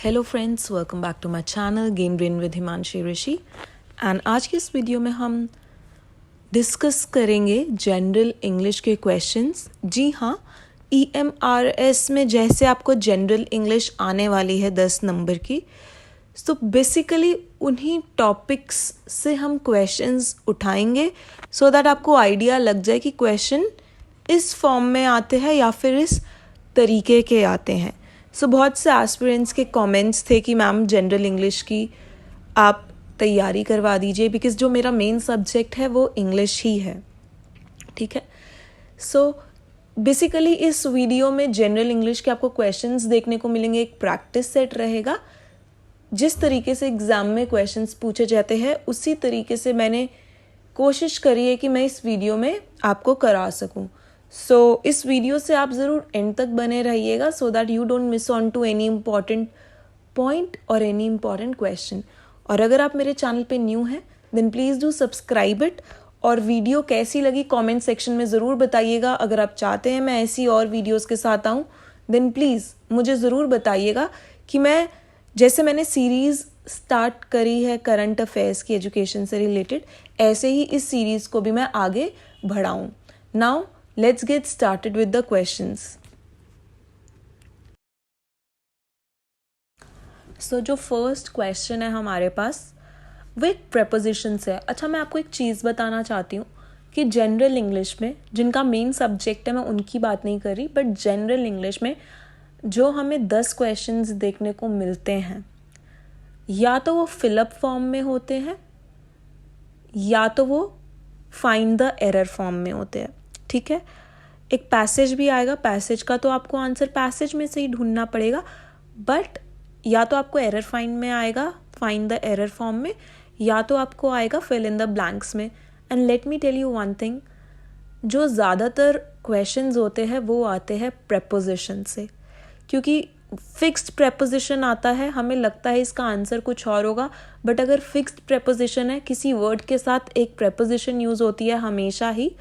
Hello friends, welcome back to my channel game brain with Himanshi Rishi. And आज की इस video में हम डिस्कस करेंगे जनरल इंग्लिश के क्वेश्चंस। जी हाँ, EMRS में जैसे आपको जनरल इंग्लिश आने वाली है 10 नंबर की, तो बेसिकली उन्हीं टॉपिक्स से हम क्वेश्चंस उठाएंगे सो दैट आपको आइडिया लग जाए कि क्वेश्चन इस फॉर्म में आते हैं या फिर इस तरीके के आते हैं। बहुत से एस्पिरेंट्स के कमेंट्स थे कि मैम जनरल इंग्लिश की आप तैयारी करवा दीजिए, बिकॉज जो मेरा मेन सब्जेक्ट है वो इंग्लिश ही है। ठीक है, बेसिकली इस वीडियो में जनरल इंग्लिश के आपको क्वेश्चंस देखने को मिलेंगे। एक प्रैक्टिस सेट रहेगा। जिस तरीके से एग्ज़ाम में क्वेश्चंस पूछे जाते हैं उसी तरीके से मैंने कोशिश करी है कि मैं इस वीडियो में आपको करा सकूं। इस वीडियो से आप ज़रूर एंड तक बने रहिएगा so that you don't miss on to any important point और एनी इम्पॉर्टेंट क्वेश्चन। और अगर आप मेरे चैनल पे न्यू हैं then please do subscribe it. और वीडियो कैसी लगी कमेंट सेक्शन में ज़रूर बताइएगा। अगर आप चाहते हैं मैं ऐसी और वीडियोस के साथ आऊँ देन प्लीज़ मुझे ज़रूर बताइएगा कि मैं जैसे मैंने सीरीज़ स्टार्ट करी है करंट अफेयर्स की एजुकेशन से रिलेटेड, ऐसे ही इस सीरीज़ को भी मैं आगे बढ़ाऊँ। Now let's get started with the questions. जो फर्स्ट क्वेश्चन है हमारे पास वो एक प्रेपोजिशन से है। अच्छा, मैं आपको एक चीज़ बताना चाहती हूँ कि जनरल इंग्लिश में जिनका मेन सब्जेक्ट है मैं उनकी बात नहीं कर रही, बट जनरल इंग्लिश में जो हमें 10 क्वेश्चंस देखने को मिलते हैं या तो वो फिलअप फॉर्म में होते हैं या तो वो फाइंड द एरर फॉर्म में होते हैं। ठीक है, एक पैसेज भी आएगा। पैसेज का तो आपको आंसर पैसेज में से ही ढूंढना पड़ेगा, बट या तो आपको एरर फाइंड में आएगा, फाइंड द एरर फॉर्म में, या तो आपको आएगा फिल इन द ब्लैंक्स में। And let me tell you one thing, जो ज़्यादातर क्वेश्चंस होते हैं वो आते हैं प्रेपोजिशन से, क्योंकि फिक्स्ड प्रेपोजिशन आता है, हमें लगता है इसका आंसर कुछ और होगा, बट अगर फिक्स्ड प्रेपोजिशन है, किसी वर्ड के साथ एक प्रेपोजिशन यूज़ होती है हमेशा ही,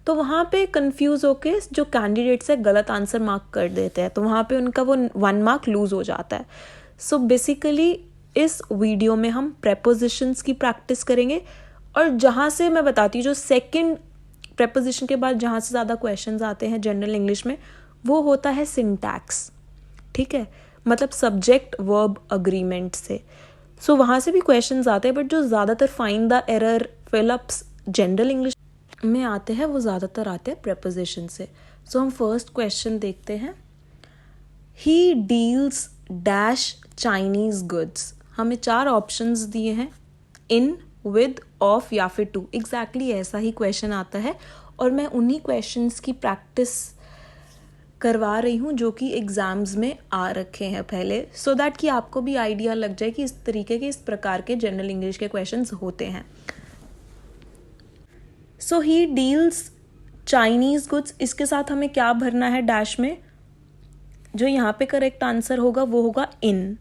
तो वहाँ पे कंफ्यूज होके जो कैंडिडेट्स है गलत आंसर मार्क कर देते हैं, तो वहाँ पे उनका वो 1 मार्क लूज हो जाता है। बेसिकली इस वीडियो में हम प्रेपोजिशंस की प्रैक्टिस करेंगे। और जहाँ से मैं बताती हूँ, जो सेकंड प्रेपोजिशन के बाद जहाँ से ज़्यादा क्वेश्चंस आते हैं जनरल इंग्लिश में वो होता है सिंटैक्स। ठीक है, मतलब सब्जेक्ट वर्ब अग्रीमेंट से। वहाँ से भी क्वेश्चंस आते हैं, बट जो ज़्यादातर find the error, fill-ups general English में आते हैं वो ज़्यादातर आते हैं प्रेपोजिशन से। हम फर्स्ट क्वेश्चन देखते हैं। He deals dash Chinese goods. हमें 4 ऑप्शंस दिए हैं, इन, विद, ऑफ या फिर टू। एग्जैक्टली ऐसा ही क्वेश्चन आता है और मैं उन्हीं क्वेश्चंस की प्रैक्टिस करवा रही हूँ जो कि एग्जाम्स में आ रखे हैं पहले, सो दैट कि आपको भी आइडिया लग जाए कि इस तरीके के, इस प्रकार के जनरल इंग्लिश के क्वेश्चंस होते हैं। ही डील्स चाइनीज गुड्स, इसके साथ हमें क्या भरना है डैश में? जो यहाँ पे करेक्ट आंसर होगा वो होगा in.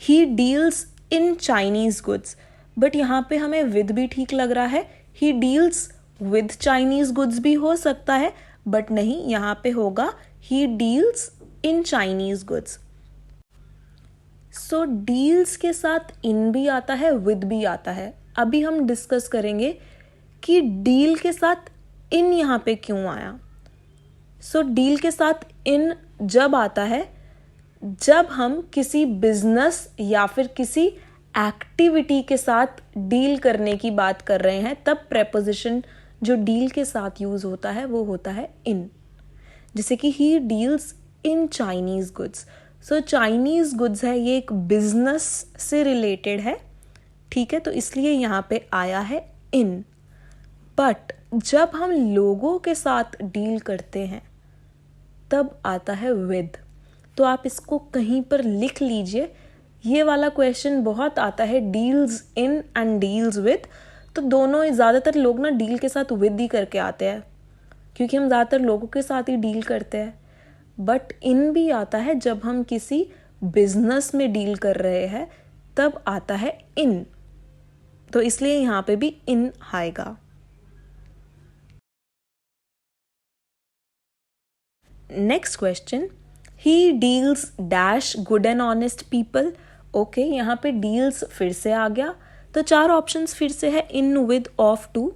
He deals in Chinese goods, but यहाँ पे हमें विद भी ठीक लग रहा है। He deals with Chinese goods भी हो सकता है, बट नहीं, यहाँ पे होगा he deals in Chinese goods. Deals के साथ इन भी आता है, विद भी आता है। अभी हम डिस्कस करेंगे कि डील के साथ इन यहाँ पे क्यों आया। डील के साथ इन जब आता है जब हम किसी बिजनेस या फिर किसी एक्टिविटी के साथ डील करने की बात कर रहे हैं, तब प्रेपोजिशन जो डील के साथ यूज होता है वो होता है इन। जैसे कि ही deals in Chinese goods. Chinese goods है, ये एक बिजनेस से रिलेटेड है। ठीक है, तो इसलिए यहाँ पे आया है इन। बट जब हम लोगों के साथ डील करते हैं तब आता है विद। तो आप इसको कहीं पर लिख लीजिए। ये वाला क्वेश्चन बहुत आता है, deals in and deals with. तो दोनों, ज़्यादातर लोग ना डील के साथ विद ही करके आते हैं, क्योंकि हम ज़्यादातर लोगों के साथ ही डील करते हैं। बट इन भी आता है जब हम किसी बिजनेस में डील कर रहे हैं, तब आता है इन। तो इसलिए यहाँ पे भी इन आएगा। Next question, he deals dash good and honest people. Okay, यहाँ पे डील्स फिर से आ गया, तो 4 ऑप्शंस फिर से है इन, विद, ऑफ, टू।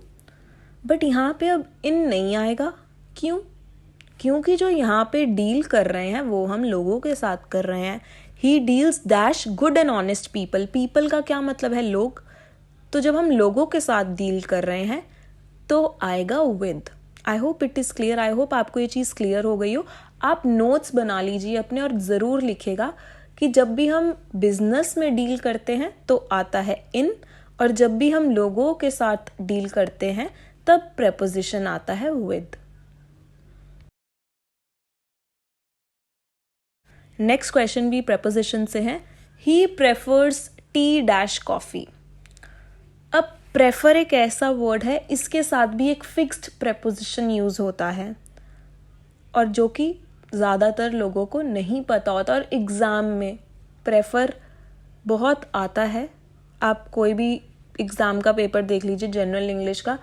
बट यहाँ पे अब इन नहीं आएगा। क्यों? क्योंकि जो यहाँ पे डील कर रहे हैं वो हम लोगों के साथ कर रहे हैं। He deals dash good and honest people. People का क्या मतलब है? लोग। तो जब हम लोगों के साथ डील कर रहे हैं तो आएगा with. I hope it is clear. I hope आपको ये चीज़ क्लियर हो गई हो। आप नोट्स बना लीजिए अपने और ज़रूर लिखेगा कि जब भी हम बिजनेस में डील करते हैं तो आता है इन, और जब भी हम लोगों के साथ डील करते हैं तब प्रेपोजिशन आता है विद। नेक्स्ट क्वेश्चन भी प्रेपोजिशन से है। ही प्रेफर्स टी डैश कॉफी। अब प्रेफर एक ऐसा वर्ड है, इसके साथ भी एक फिक्स्ड प्रेपोजिशन यूज होता है और जो कि ज़्यादातर लोगों को नहीं पता होता, और एग्ज़ाम में प्रेफर बहुत आता है। आप कोई भी एग्ज़ाम का पेपर देख लीजिए, जनरल इंग्लिश का,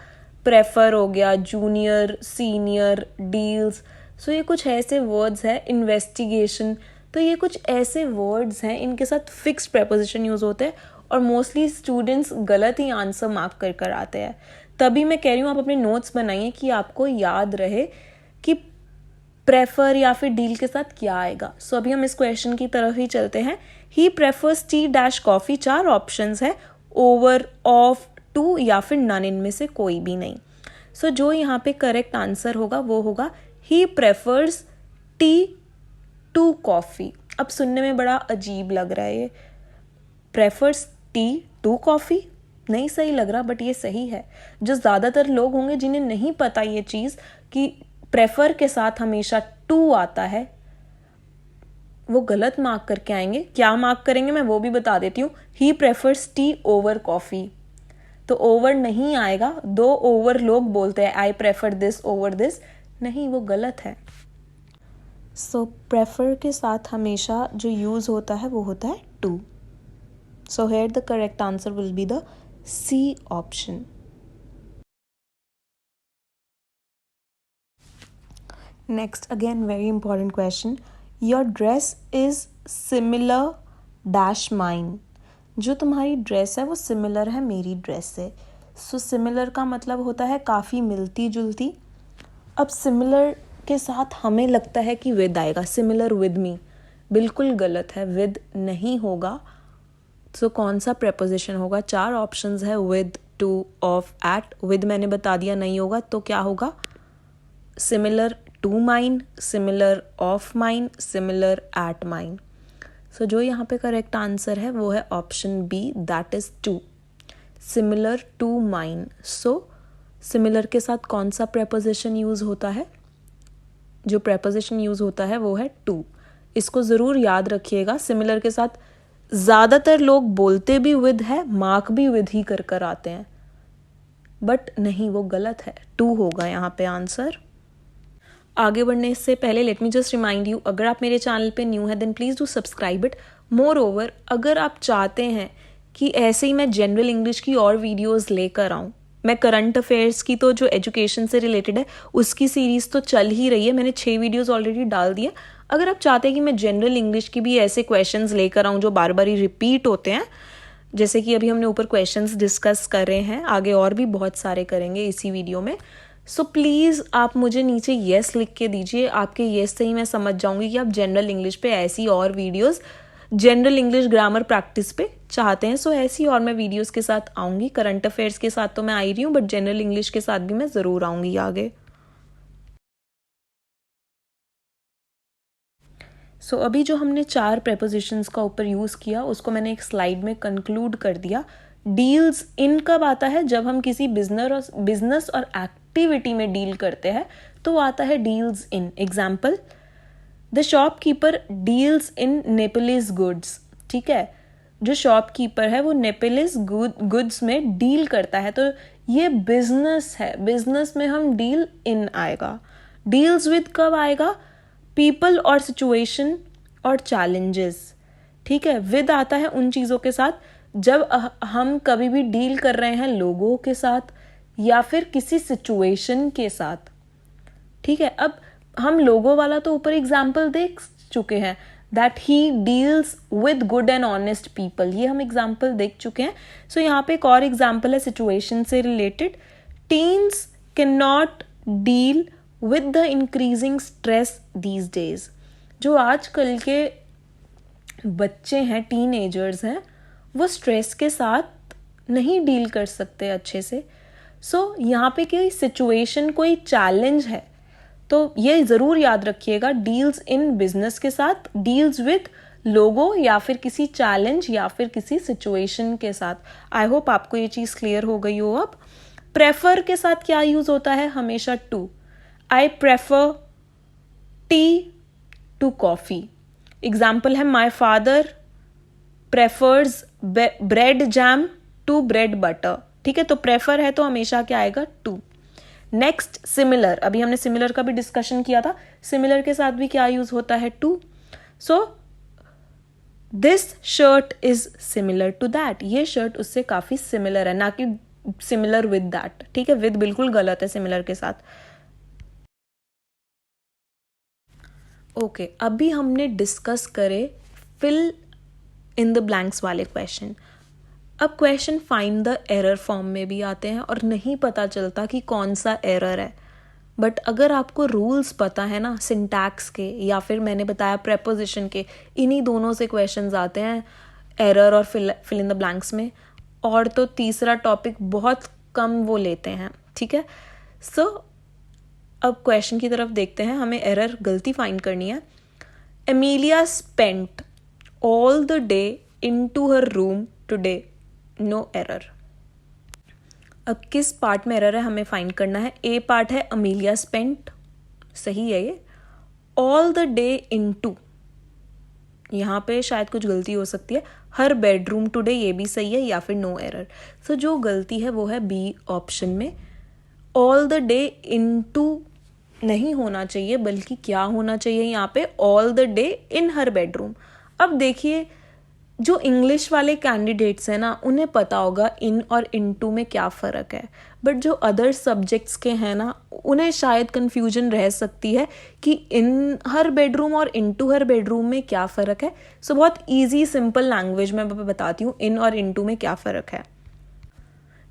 प्रेफर हो गया, जूनियर, सीनियर, डील्स। सो ये कुछ ऐसे वर्ड्स हैं, इन्वेस्टिगेशन, तो ये कुछ ऐसे वर्ड्स हैं इनके साथ फिक्स्ड प्रेपोजिशन यूज़ होते हैं और मोस्टली स्टूडेंट्स गलत ही आंसर मार्क कर कर आते हैं। तभी मैं कह रही हूँ आप अपने नोट्स बनाइए कि आपको याद रहे कि प्रेफर या फिर डील के साथ क्या आएगा। सो अभी हम इस क्वेश्चन की तरफ ही चलते हैं। ही prefers T dash coffee. 4 options है, ओवर, ऑफ, टू या फिर नन, इनमें से कोई भी नहीं। सो जो यहाँ पे करेक्ट आंसर होगा वो होगा he prefers tea to coffee. अब सुनने में बड़ा अजीब लग रहा है ये, प्रेफर्स टी टू कॉफी, नहीं सही लग रहा, बट ये सही है। जो ज़्यादातर लोग होंगे जिन्हें नहीं पता ये चीज़ कि प्रेफर के साथ हमेशा टू आता है, वो गलत मार्क करके आएंगे। क्या मार्क करेंगे मैं वो भी बता देती हूँ। ही प्रेफर्स टी ओवर कॉफ़ी, तो ओवर नहीं आएगा। 2 ओवर लोग बोलते हैं I prefer this over this, नहीं, वो गलत है। सो प्रेफर के साथ हमेशा जो यूज़ होता है वो होता है to. So here the correct answer will be the C option. Next, again very important question. Your dress is similar dash mine. जो तुम्हारी ड्रेस है वो सिमिलर है मेरी ड्रेस से। सो सिमिलर का मतलब होता है काफ़ी मिलती जुलती। अब सिमिलर के साथ हमें लगता है कि विद आएगा, सिमिलर विद मी, बिल्कुल गलत है, विद नहीं होगा। सो कौन सा प्रेपोजिशन होगा? 4 ऑप्शंस है, with, to, of, at. With मैंने बता दिया नहीं होगा, तो क्या होगा? Similar to mine, similar of mine, similar at mine. So जो यहाँ पे करेक्ट आंसर है वो है option B, that is to, similar to mine. So similar के साथ कौन सा प्रेपोजिशन यूज होता है? जो प्रेपोजिशन यूज होता है वो है टू। इसको ज़रूर याद रखिएगा। सिमिलर के साथ ज़्यादातर लोग बोलते भी विद है, मार्क भी विद ही कर कर आते हैं, बट नहीं, वो गलत है, टू होगा यहाँ पे आंसर। आगे बढ़ने से पहले let me just remind you, अगर आप मेरे चैनल पे न्यू है then please do subscribe it. Moreover, अगर आप चाहते हैं कि ऐसे ही मैं जनरल इंग्लिश की और वीडियोस लेकर आऊँ, मैं करंट अफेयर्स की तो जो एजुकेशन से रिलेटेड है उसकी सीरीज़ तो चल ही रही है, मैंने 6 वीडियोज़ ऑलरेडी डाल दिए। अगर आप चाहते हैं कि मैं जनरल इंग्लिश की भी ऐसे क्वेश्चंस लेकर आऊँ जो बार बार ही रिपीट होते हैं, जैसे कि अभी हमने ऊपर क्वेश्चंस डिस्कस कर रहे हैं, आगे और भी बहुत सारे करेंगे इसी वीडियो में। सो प्लीज़ आप मुझे नीचे येस लिख के दीजिए। आपके येस से ही मैं समझ जाऊंगी कि आप जनरल इंग्लिश पे ऐसी और videos, general English grammar practice पे चाहते हैं। सो ऐसी और मैं वीडियोस के साथ आऊँगी। करंट अफेयर्स के साथ तो मैं आ ही रही हूँ, बट जनरल इंग्लिश के साथ भी मैं ज़रूर आऊँगी आगे। सो अभी जो हमने 4 प्रेपोजिशंस का ऊपर यूज़ किया उसको मैंने एक स्लाइड में कंक्लूड कर दिया। डील्स इन कब आता है? जब हम किसी बिजनेस और एक्टिविटी में डील करते हैं तो आता है deals in. Example, the shopkeeper deals in Napolis goods. ठीक है, जो शॉपकीपर है वो नेपोलिस गुड्स में डील करता है, तो ये बिजनेस है, बिजनेस में हम डील इन आएगा। डील्स विद कब आएगा? पीपल और सिचुएशन और चैलेंजेस। ठीक है, विद आता है उन चीज़ों के साथ जब हम कभी भी डील कर रहे हैं लोगों के साथ या फिर किसी सिचुएशन के साथ। ठीक है, अब हम लोगों वाला तो ऊपर एग्जाम्पल देख चुके हैं, that he deals with good and honest people, ये हम एग्जाम्पल देख चुके हैं. सो यहाँ पे एक और एग्जाम्पल है सिचुएशन से related. Teens can not deal with the increasing stress these days. जो आजकल के बच्चे हैं, टीनेजर्स हैं, वो स्ट्रेस के साथ नहीं डील कर सकते अच्छे से. सो यहाँ पे कोई सिचुएशन, कोई चैलेंज है तो ये ज़रूर याद रखिएगा, डील्स इन बिजनेस के साथ, डील्स विद लोगो या फिर किसी चैलेंज या फिर किसी सिचुएशन के साथ. आई होप आपको ये चीज़ क्लियर हो गई हो. अब प्रेफर के साथ क्या यूज़ होता है? हमेशा to. I prefer tea to coffee. Example है my father prefers bread jam to bread butter. ठीक है, तो प्रेफर है तो हमेशा क्या आएगा? टू. Next similar. अभी हमने सिमिलर का भी डिस्कशन किया था. सिमिलर के साथ भी क्या यूज होता है? To. So this shirt is similar to that. ये शर्ट उससे काफी सिमिलर है, ना कि सिमिलर विद दैट. ठीक है, विद बिल्कुल गलत है सिमिलर के साथ. ओके, अभी हमने डिस्कस करे फिल इन द ब्लैंक्स वाले क्वेश्चन. अब question find the error form में भी आते हैं और नहीं पता चलता कि कौन सा एरर है. बट अगर आपको रूल्स पता है ना, सिंटैक्स के या फिर मैंने बताया प्रेपोजिशन के, इन्हीं दोनों से क्वेश्चंस आते हैं, एरर और फिल इन द ब्लैंक्स में. और तो तीसरा टॉपिक बहुत कम वो लेते हैं. ठीक है, सो अब क्वेश्चन की तरफ देखते हैं. हमें एरर, गलती फाइंड करनी है. Emilia spent all the day in to her room today. No error. अब किस पार्ट में एरर है हमें फाइंड करना है. ए पार्ट है अमीलिया स्पेंट, सही है ये. ऑल द डे इनटू, यहाँ पे शायद कुछ गलती हो सकती है. हर बेडरूम टुडे, ये भी सही है, या फिर नो एरर. सो जो गलती है वो है बी ऑप्शन में. ऑल द डे इनटू नहीं होना चाहिए, बल्कि क्या होना चाहिए यहाँ पे? All the day in her bedroom. अब देखिए, जो इंग्लिश वाले कैंडिडेट्स हैं ना, उन्हें पता होगा इन और इनटू में क्या फ़र्क है. बट जो अदर सब्जेक्ट्स के हैं ना, उन्हें शायद कन्फ्यूजन रह सकती है कि इन हर बेडरूम और इनटू हर बेडरूम में क्या फ़र्क है. सो बहुत इजी सिंपल लैंग्वेज में मैं बताती हूँ इन और इनटू में क्या फ़र्क है.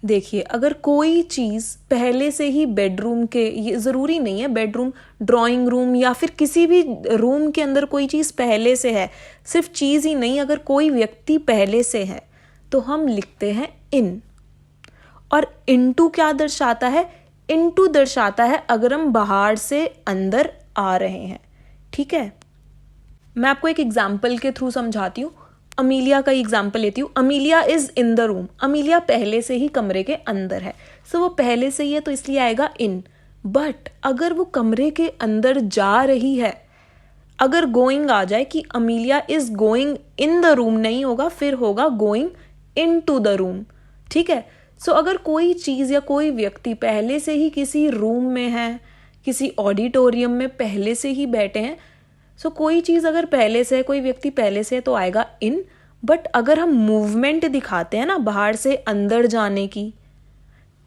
देखिए, अगर कोई चीज़ पहले से ही बेडरूम के, ये ज़रूरी नहीं है बेडरूम, ड्राइंग रूम या फिर किसी भी रूम के अंदर कोई चीज़ पहले से है, सिर्फ चीज़ ही नहीं, अगर कोई व्यक्ति पहले से है तो हम लिखते हैं इन. और इनटू क्या दर्शाता है? इनटू दर्शाता है अगर हम बाहर से अंदर आ रहे हैं. ठीक है, मैं आपको एक एग्जाम्पल के थ्रू समझाती हूँ. अमीलिया का एग्जाम्पल लेती हूँ. Amelia is in the room. Amelia पहले से ही कमरे के अंदर है. सो वो पहले से ही है तो इसलिए आएगा इन. बट अगर वो कमरे के अंदर जा रही है, अगर गोइंग आ जाए कि Amelia is going in the room, नहीं होगा, फिर होगा going in to the room. ठीक है, सो अगर कोई चीज़ या कोई व्यक्ति पहले से ही किसी रूम में है, किसी ऑडिटोरियम में पहले से ही बैठे हैं, सो कोई चीज़ अगर पहले से है, कोई व्यक्ति पहले से है तो आएगा इन. बट अगर हम मूवमेंट दिखाते हैं ना बाहर से अंदर जाने की,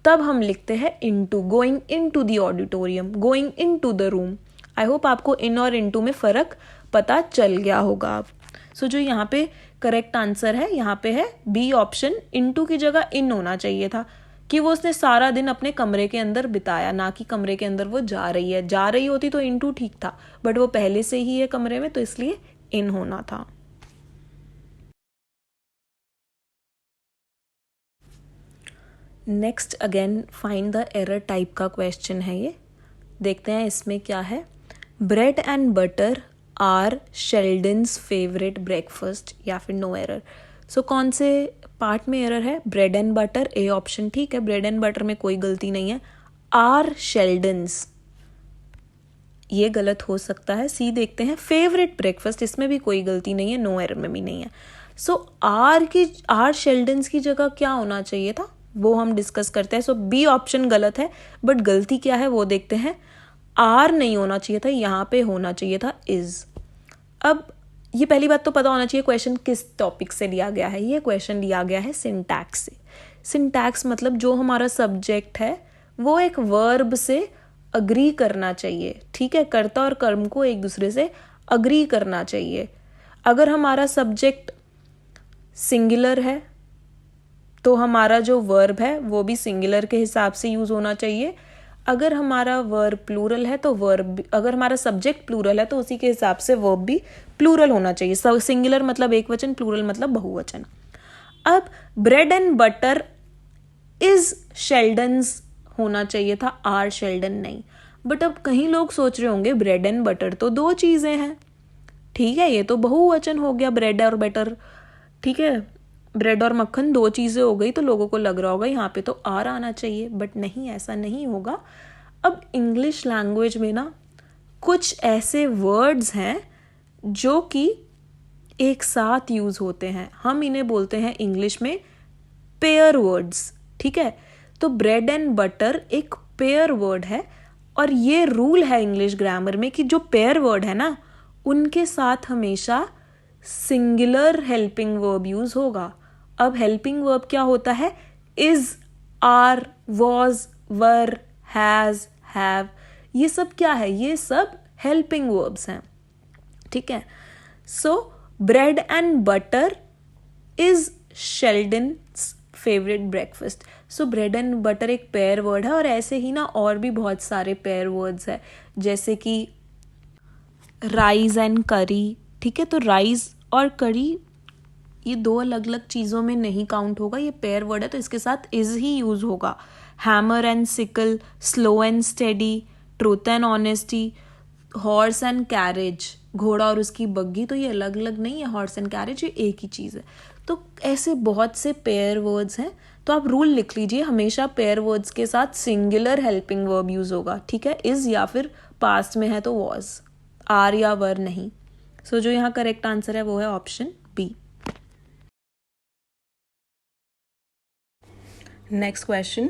तब हम लिखते हैं into. Going into the auditorium, going into the room. I hope आपको इन और इनटू में फ़र्क पता चल गया होगा अब. सो जो यहाँ पे करेक्ट आंसर है, यहाँ पे है बी ऑप्शन. इनटू की जगह इन होना चाहिए था कि वो उसने सारा दिन अपने कमरे के अंदर बिताया, ना कि कमरे के अंदर वो जा रही है. जा रही होती तो इनटू ठीक था, बट वो पहले से ही है कमरे में तो इसलिए इन होना था. Next again find the error type का क्वेश्चन है ये. देखते हैं इसमें क्या है. Bread and butter are Sheldon's favourite breakfast, या फिर नो एरर. सो कौन से पार्ट में एरर है? Bread and butter, A option ठीक है. ब्रेड एंड बटर में कोई गलती नहीं है. आर शेल्डन्स, ये गलत हो सकता है. सी देखते हैं, फेवरेट ब्रेकफास्ट, इसमें भी कोई गलती नहीं है, नो एरर में भी नहीं है. सो आर शेल्डन्स की जगह क्या होना चाहिए था वो हम डिस्कस करते हैं. सो बी ऑप्शन गलत है, बट गलती क्या है वो देखते हैं. आर नहीं होना चाहिए था, यहाँ पे होना चाहिए था इज. अब ये पहली बात तो पता होना चाहिए क्वेश्चन किस टॉपिक से लिया गया है. ये क्वेश्चन लिया गया है सिंटैक्स से. सिंटैक्स मतलब जो हमारा सब्जेक्ट है वो एक वर्ब से अग्री करना चाहिए. ठीक है, कर्ता और कर्म को एक दूसरे से अग्री करना चाहिए. अगर हमारा सब्जेक्ट सिंगुलर है तो हमारा जो वर्ब है वो भी सिंगुलर के हिसाब से यूज़ होना चाहिए। अगर हमारा वर्ब प्लूरल है तो वर्ब, अगर हमारा सब्जेक्ट प्लूरल है तो उसी के हिसाब से वर्ब भी प्लूरल होना चाहिए। सिंगुलर मतलब एक वचन, प्लूरल मतलब बहुवचन। अब ब्रेड एंड बटर इज शेल्डन्स होना चाहिए था, आर शेल्डन नहीं। बट अब कहीं लोग सोच रहे होंगे ब्रेड एंड बटर तो दो चीज़ें हैं, ठीक है, ये तो बहुवचन हो गया ब्रेड और बटर, ठीक है, ब्रेड और मक्खन दो चीज़ें हो गई, तो लोगों को लग रहा होगा यहाँ पे तो आर आना चाहिए, बट नहीं, ऐसा नहीं होगा। अब इंग्लिश लैंग्वेज में ना कुछ ऐसे वर्ड्स हैं जो कि एक साथ यूज़ होते हैं, हम इन्हें बोलते हैं इंग्लिश में पेयर वर्ड्स, ठीक है। तो ब्रेड एंड बटर एक पेयर वर्ड है, और ये रूल है इंग्लिश ग्रामर में कि जो पेयर वर्ड है ना उनके साथ हमेशा सिंगुलर हेल्पिंग वर्ब यूज होगा। अब हेल्पिंग वर्ब क्या होता है? Is, are, was, were, has, have, ये सब क्या है? ये सब हेल्पिंग वर्ब्स हैं, ठीक है। So bread and butter is Sheldon's favourite breakfast. So bread and butter एक पेयर वर्ड है, और ऐसे ही ना और भी बहुत सारे पेयर वर्ड्स है, जैसे कि राइस एंड करी, ठीक है। तो राइस और करी ये दो अलग अलग चीज़ों में नहीं काउंट होगा, ये पेयर वर्ड है तो इसके साथ इज ही यूज होगा। Hammer and sickle, slow and steady, truth and honesty, horse and carriage, घोड़ा और उसकी बग्गी, तो ये अलग अलग नहीं है, हॉर्स एंड कैरेज ये एक ही चीज़ है। तो ऐसे बहुत से पेयर वर्ड्स हैं, तो आप रूल लिख लीजिए, हमेशा पेयर वर्ड्स के साथ सिंगुलर हेल्पिंग वर्ब यूज होगा, ठीक है। इज या फिर पास्ट में है तो वॉज, आर या वर नहीं। सो जो यहाँ करेक्ट आंसर है वो है option B. Next question.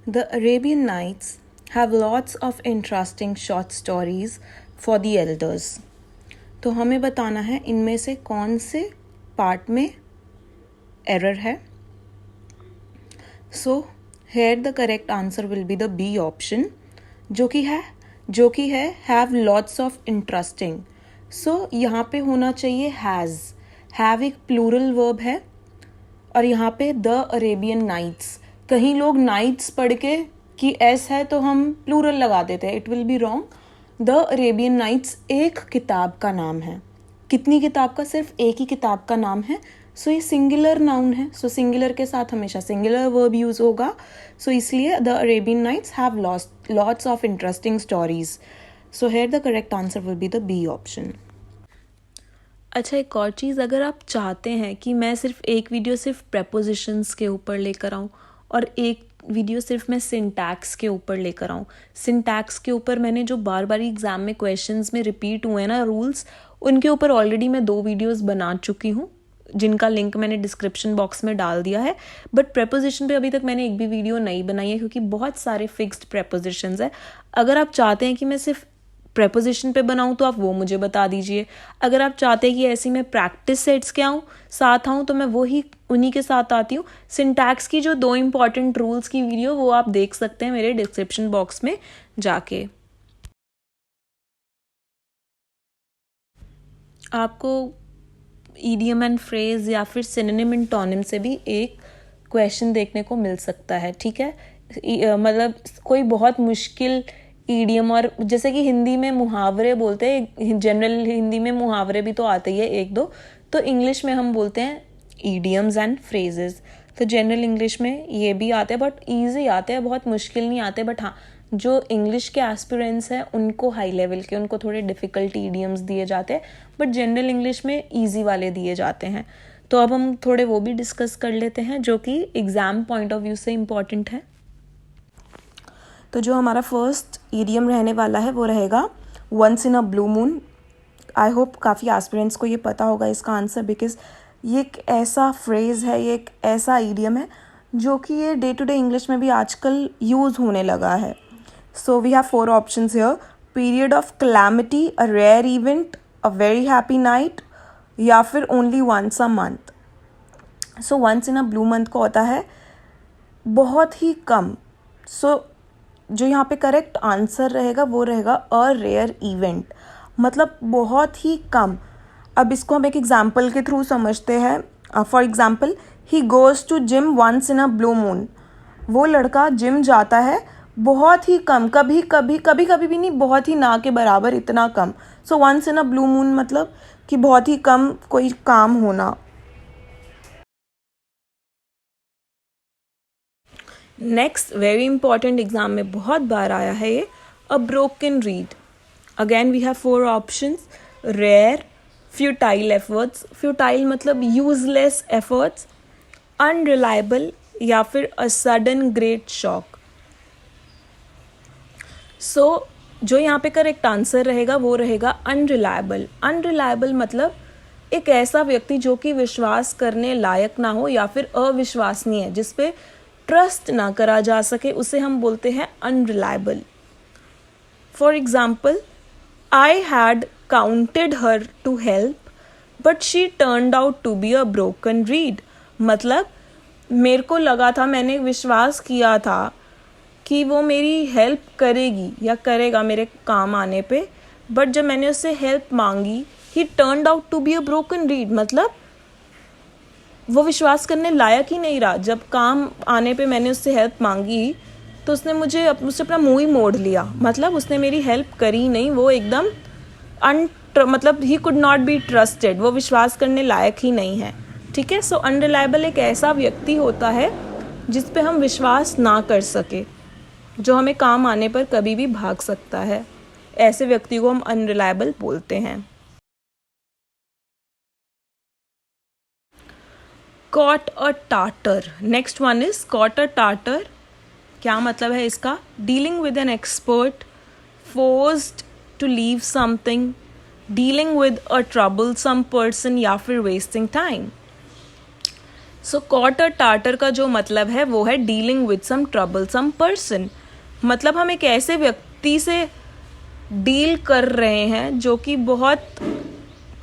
The Arabian Nights have lots of interesting short stories for the elders. तो हमें बताना है इनमें से कौन से पार्ट में एरर है। So here the correct answer will be the B option, जो कि है have lots of interesting. So यहाँ पे होना चाहिए has. have एक प्लूरल वर्ब है, और यहाँ पे द अरेबियन नाइट्स, कहीं लोग नाइट्स पढ़ के कि एस है तो हम प्लूरल लगा देते हैं, it will be wrong. The Arabian nights एक किताब का नाम है। कितनी किताब का? सिर्फ एक ही किताब का नाम है। सो ये सिंगुलर नाउन है, सो सिंगुलर के साथ हमेशा सिंगुलर वर्ब यूज होगा। सो इसलिए the Arabian Nights have lots of interesting stories. So here the correct answer will be the B option. अच्छा, एक और चीज़, अगर आप चाहते हैं कि मैं सिर्फ एक वीडियो सिर्फ प्रेपोजिशंस के ऊपर लेकर आऊँ और एक वीडियो सिर्फ मैं सिंटैक्स के ऊपर लेकर आऊँ, सिंटैक्स के ऊपर मैंने जो बार बार एग्जाम में क्वेश्चंस में रिपीट हुए ना रूल्स, उनके ऊपर ऑलरेडी मैं 2 वीडियोस बना चुकी हूँ, जिनका लिंक मैंने डिस्क्रिप्शन बॉक्स में डाल दिया है। बट प्रेपोजिशन पे अभी तक मैंने एक भी वीडियो नहीं बनाई है, क्योंकि बहुत सारे फिक्स्ड प्रेपोजिशंस है। अगर आप चाहते हैं कि मैं सिर्फ प्रेपोजिशन पे बनाऊं तो आप वो मुझे बता दीजिए। अगर आप चाहते हैं कि ऐसी मैं प्रैक्टिस सेट्स के साथ आऊँ तो मैं उन्हीं के साथ आती हूँ। सिंटैक्स की जो 2 इंपॉर्टेंट रूल्स की वीडियो वो आप देख सकते हैं मेरे डिस्क्रिप्शन बॉक्स में जाके। आपको ईडियम एंड फ्रेज या फिर सिनोनिम एंड टोनिम से भी एक क्वेश्चन देखने को मिल सकता है, ठीक है। मतलब कोई बहुत मुश्किल ईडियम, और जैसे कि हिंदी में मुहावरे बोलते हैं, जनरल हिंदी में मुहावरे भी तो आते ही है 1-2, तो इंग्लिश में हम बोलते हैं ईडियम्स एंड फ्रेजेस। तो जनरल इंग्लिश में ये भी आते हैं, बट ईजी आते हैं, बहुत मुश्किल नहीं आते। बट हाँ, जो इंग्लिश के एस्पिरेंट्स हैं उनको हाई लेवल के, उनको थोड़े डिफ़िकल्ट ईडियम्स दिए जाते हैं, बट जनरल इंग्लिश में ईजी वाले दिए जाते हैं। तो अब हम थोड़े वो भी डिस्कस कर लेते हैं जो कि एग्ज़ाम पॉइंट ऑफ व्यू से इम्पॉर्टेंट है। तो जो हमारा फर्स्ट ईडियम रहने वाला है वो रहेगा once in a blue moon. I hope काफ़ी एस्पिरेंट्स को ये पता होगा इसका आंसर, बिकॉज ये एक ऐसा फ्रेज़ है, ये एक ऐसा ईडियम है जो कि ये डे टू डे इंग्लिश में भी आजकल यूज़ होने लगा है। So we have 4 options here: period of calamity, a rare event, a very happy night, या फिर only once a month. So once in a blue month को होता है बहुत ही कम। सो जो यहाँ पे करेक्ट आंसर रहेगा वो रहेगा अ रेयर इवेंट, मतलब बहुत ही कम। अब इसको हम एक एग्जाम्पल के थ्रू समझते हैं. For example, he goes to gym once in a blue moon. वो लड़का जिम जाता है बहुत ही कम, कभी कभी भी नहीं, बहुत ही ना के बराबर, इतना कम. So once in a blue moon मतलब कि बहुत ही कम कोई काम होना. नेक्स्ट वेरी इंपॉर्टेंट एग्जाम में बहुत बार आया है ये, a broken reed. Again we have 4 options, rare, futile efforts, futile मतलब यूजलेस एफर्ट्स, अनरिलायबल या फिर a sudden great shock. So जो यहाँ पे करेक्ट आंसर रहेगा वो रहेगा अनरिलायबल. अनरिलायबल मतलब एक ऐसा व्यक्ति जो कि विश्वास करने लायक ना हो या फिर अविश्वसनीय है, जिस पे ट्रस्ट ना करा जा सके, उसे हम बोलते हैं unreliable. For example, I had counted her to help but she turned out to be a broken reed. मतलब मेरे को लगा था, मैंने विश्वास किया था कि वो मेरी हेल्प करेगी या करेगा मेरे काम आने पे, बट जब मैंने उससे हेल्प मांगी, he turned out to be a broken reed. मतलब वो विश्वास करने लायक ही नहीं रहा. जब काम आने पे मैंने उससे हेल्प मांगी तो उसने मुझे उससे अपना मुंह ही मोड़ लिया. मतलब उसने मेरी हेल्प करी नहीं, वो एकदम मतलब he could not be trusted, वो विश्वास करने लायक ही नहीं है. ठीक है. सो अनरिलायबल एक ऐसा व्यक्ति होता है जिस पे हम विश्वास ना कर सके, जो हमें काम आने पर कभी भी भाग सकता है. ऐसे व्यक्ति को हम अनरिलायबल बोलते हैं. Caught a Tartar. Next one is caught a Tartar. क्या मतलब है इसका? Dealing with an expert, forced to leave something, dealing with a troublesome person या फिर wasting time. So caught a Tartar का जो मतलब है वो है dealing with some troublesome person. मतलब हम एक ऐसे व्यक्ति से डील कर रहे हैं जो कि बहुत,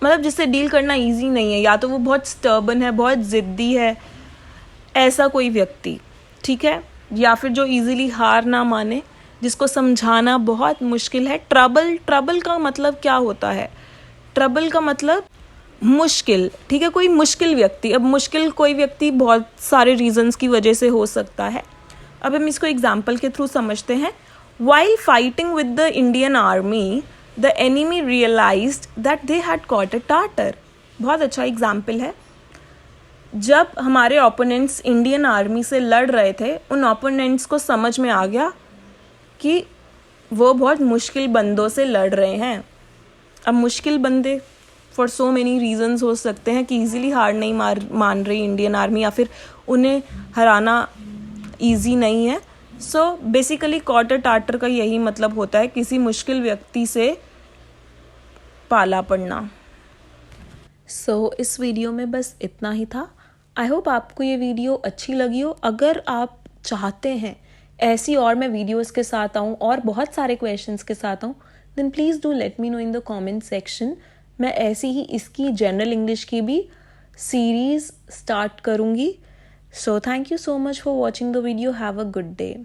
मतलब जिससे डील करना इजी नहीं है, या तो वो बहुत स्टर्बन है, बहुत ज़िद्दी है, ऐसा कोई व्यक्ति. ठीक है. या फिर जो इजीली हार ना माने, जिसको समझाना बहुत मुश्किल है. ट्रबल का मतलब क्या होता है? ट्रबल का मतलब मुश्किल. ठीक है. कोई मुश्किल व्यक्ति. अब मुश्किल कोई व्यक्ति बहुत सारे रीजंस की वजह से हो सकता है. अब हम इसको एग्जाम्पल के थ्रू समझते हैं. While fighting with the Indian army, the enemy realised that they had caught a Tartar. बहुत अच्छा एग्जाम्पल है. जब हमारे ओपोनेंट्स इंडियन आर्मी से लड़ रहे थे, उन ओपोनेंट्स को समझ में आ गया कि वो बहुत मुश्किल बंदों से लड़ रहे हैं. अब मुश्किल बंदे फॉर सो मेनी रीजंस हो सकते हैं कि इजीली हार नहीं मान रही इंडियन आर्मी, या फिर उन्हें हराना ईजी नहीं है. So basically cot a Tartar का यही मतलब होता है, किसी मुश्किल व्यक्ति से पाला पड़ना. सो इस वीडियो में बस इतना ही था. आई होप आपको ये वीडियो अच्छी लगी हो. अगर आप चाहते हैं ऐसी और मैं वीडियोस के साथ आऊँ और बहुत सारे क्वेश्चंस के साथ आऊँ, then please do let me know in the comment section. मैं ऐसी ही इसकी जनरल इंग्लिश की भी सीरीज़ स्टार्ट करूँगी. So thank you so much for watching the video. Have a good day.